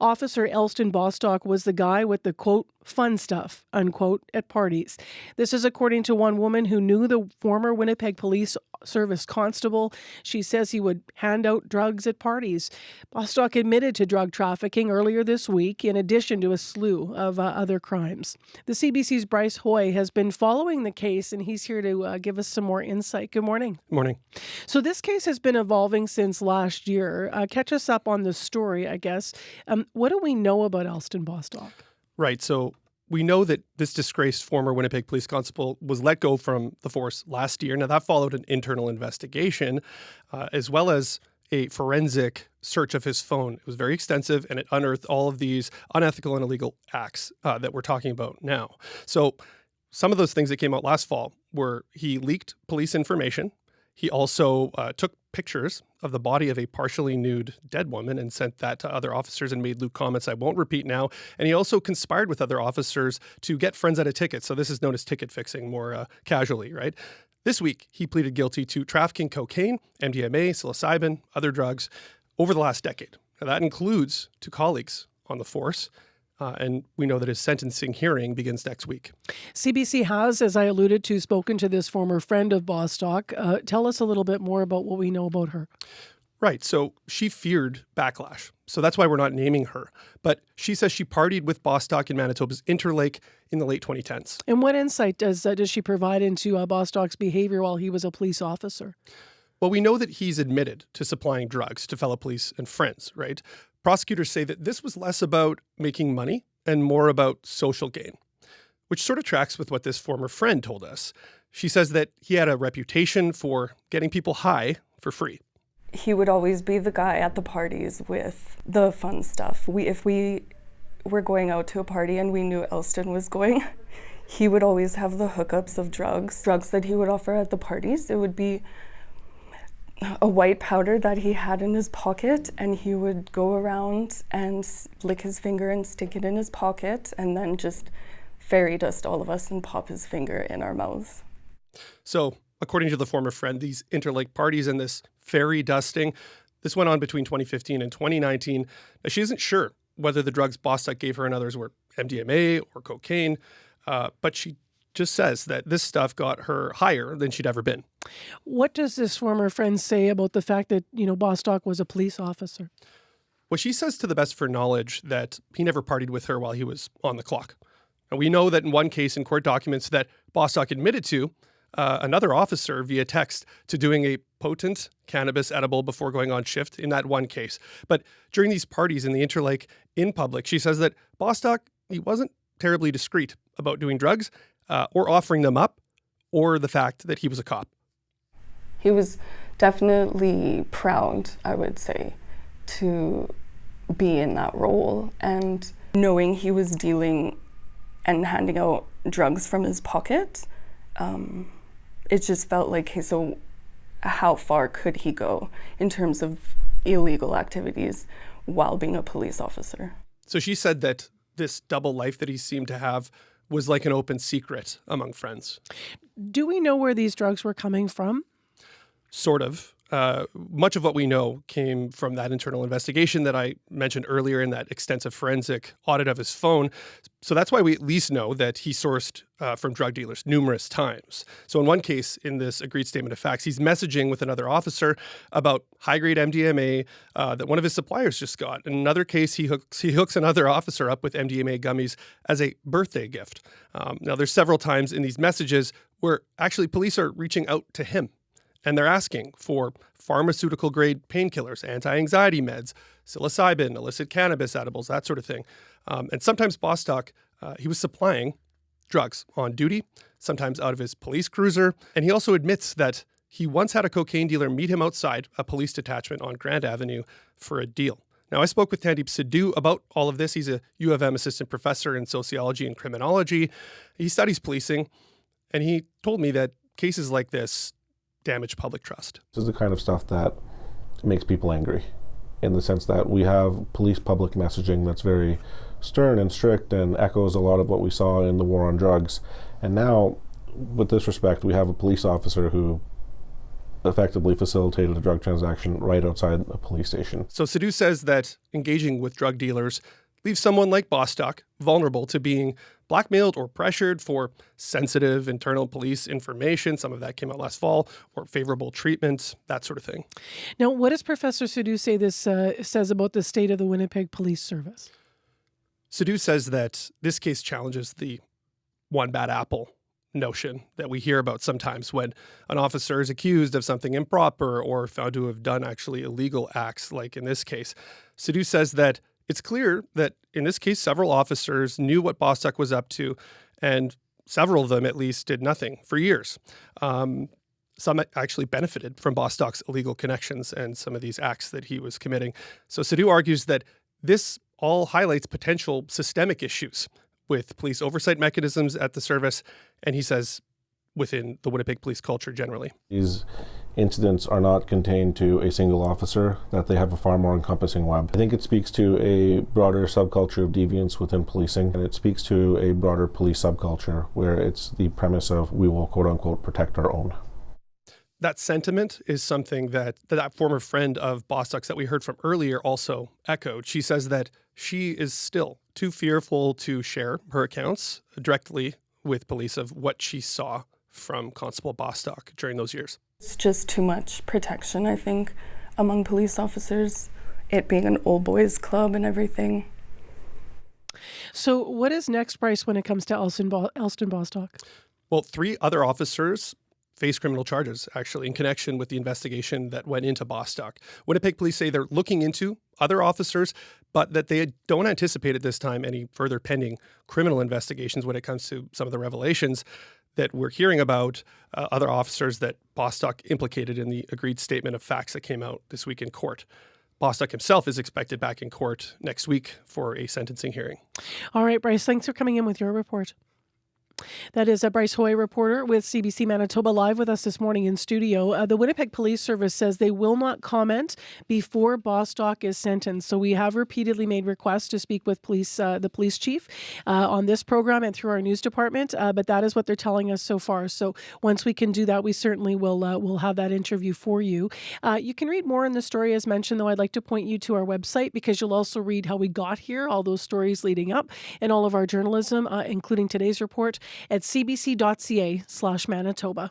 Officer Elston Bostock was the guy with the, quote, fun stuff, unquote, at parties. This is according to one woman who knew the former Winnipeg Police Service constable. She says he would hand out drugs at parties. Bostock admitted to drug trafficking earlier this week, in addition to a slew of other crimes. The CBC's Bryce Hoye has been following the case, and he's here to give us some more insight. Good morning. Morning. So this case has been evolving since last year. Catch us up on the story, I guess. What do we know about Elston Bostock? Right. So we know that this disgraced former Winnipeg police constable was let go from the force last year. Now, that followed an internal investigation, as well as a forensic search of his phone. It was very extensive, and it unearthed all of these unethical and illegal acts that we're talking about now. So some of those things that came out last fall were he leaked police information. He also took pictures of the body of a partially nude dead woman and sent that to other officers and made lewd comments I won't repeat now. And he also conspired with other officers to get friends out of tickets. So this is known as ticket fixing more casually, right? This week, he pleaded guilty to trafficking cocaine, MDMA, psilocybin, other drugs over the last decade. Now, that includes two colleagues on the force. And we know that his sentencing hearing begins next week. CBC has, as I alluded to, spoken to this former friend of Bostock. Tell us a little bit more about what we know about her. Right. So she feared backlash. So that's why we're not naming her. But she says she partied with Bostock in Manitoba's Interlake in the late 2010s. And what insight does she provide into Bostock's behavior while he was a police officer? Well, we know that he's admitted to supplying drugs to fellow police and friends, right? Prosecutors say that this was less about making money and more about social gain, which sort of tracks with what this former friend told us. She says that he had a reputation for getting people high for free. He would always be the guy at the parties with the fun stuff. If we were going out to a party and we knew Elston was going, he would always have the hookups of drugs that he would offer at the parties. It would be a white powder that he had in his pocket, and he would go around and lick his finger and stick it in his pocket and then just fairy dust all of us and pop his finger in our mouths. So, according to the former friend, these interlake parties and this fairy dusting, this went on between 2015 and 2019. Now, she isn't sure whether the drugs Bostock gave her and others were MDMA or cocaine, but she just says that this stuff got her higher than she'd ever been. What does this former friend say about the fact that, Bostock was a police officer? Well, she says to the best of her knowledge that he never partied with her while he was on the clock. And we know that in one case in court documents that Bostock admitted to another officer via text to doing a potent cannabis edible before going on shift in that one case. But during these parties in the Interlake in public, she says that Bostock, he wasn't terribly discreet about doing drugs or offering them up, or the fact that he was a cop. He was definitely proud, I would say, to be in that role, and knowing he was dealing and handing out drugs from his pocket, it just felt like, hey, so how far could he go in terms of illegal activities while being a police officer? So she said that this double life that he seemed to have was like an open secret among friends. Do we know where these drugs were coming from? Sort of. Much of what we know came from that internal investigation that I mentioned earlier in that extensive forensic audit of his phone. So that's why we at least know that he sourced from drug dealers numerous times. So in one case, in this agreed statement of facts, he's messaging with another officer about high-grade MDMA that one of his suppliers just got. In another case, he hooks another officer up with MDMA gummies as a birthday gift. Now, there's several times in these messages where actually police are reaching out to him. And they're asking for pharmaceutical-grade painkillers, anti-anxiety meds, psilocybin, illicit cannabis edibles, that sort of thing. And sometimes Bostock, he was supplying drugs on duty, sometimes out of his police cruiser. And he also admits that he once had a cocaine dealer meet him outside a police detachment on Grand Avenue for a deal. Now, I spoke with Tandeep Sidhu about all of this. He's a U of M assistant professor in sociology and criminology. He studies policing, and he told me that cases like this damage public trust. This is the kind of stuff that makes people angry, in the sense that we have police public messaging that's very stern and strict and echoes a lot of what we saw in the war on drugs. And now, with this respect, we have a police officer who effectively facilitated a drug transaction right outside a police station. So Sidhu says that engaging with drug dealers leaves someone like Bostock vulnerable to being blackmailed or pressured for sensitive internal police information. Some of that came out last fall, or favorable treatment, that sort of thing. Now, what does Professor Sidhu say this says about the state of the Winnipeg Police Service? Sidhu says that this case challenges the one bad apple notion that we hear about sometimes when an officer is accused of something improper or found to have done actually illegal acts, like in this case. Sidhu says that it's clear that in this case, several officers knew what Bostock was up to, and several of them at least did nothing for years. Some actually benefited from Bostock's illegal connections and some of these acts that he was committing. So Sidhu argues that this all highlights potential systemic issues with police oversight mechanisms at the service, and he says within the Winnipeg police culture generally. These incidents are not contained to a single officer, that they have a far more encompassing web. I think it speaks to a broader subculture of deviance within policing, and it speaks to a broader police subculture where it's the premise of we will quote unquote protect our own. That sentiment is something that former friend of Bostock's that we heard from earlier also echoed. She says that she is still too fearful to share her accounts directly with police of what she saw from Constable Bostock during those years. It's just too much protection, I think, among police officers, it being an old boys club and everything. So what is next, Bryce, when it comes to Elston Bostock? Well, 3 other officers face criminal charges, actually, in connection with the investigation that went into Bostock. Winnipeg police say they're looking into other officers, but that they don't anticipate at this time any further pending criminal investigations when it comes to some of the revelations that we're hearing about other officers that Bostock implicated in the agreed statement of facts that came out this week in court. Bostock himself is expected back in court next week for a sentencing hearing. All right, Bryce, thanks for coming in with your report. That is a Bryce Hoye reporter with CBC Manitoba live with us this morning in studio. The Winnipeg Police Service says they will not comment before Bostock is sentenced. So we have repeatedly made requests to speak with the police chief on this program and through our news department, but that is what they're telling us so far. So once we can do that, we certainly will have that interview for you. You can read more in the story as mentioned, though I'd like to point you to our website because you'll also read how we got here, all those stories leading up, and all of our journalism, including today's report, at cbc.ca/Manitoba.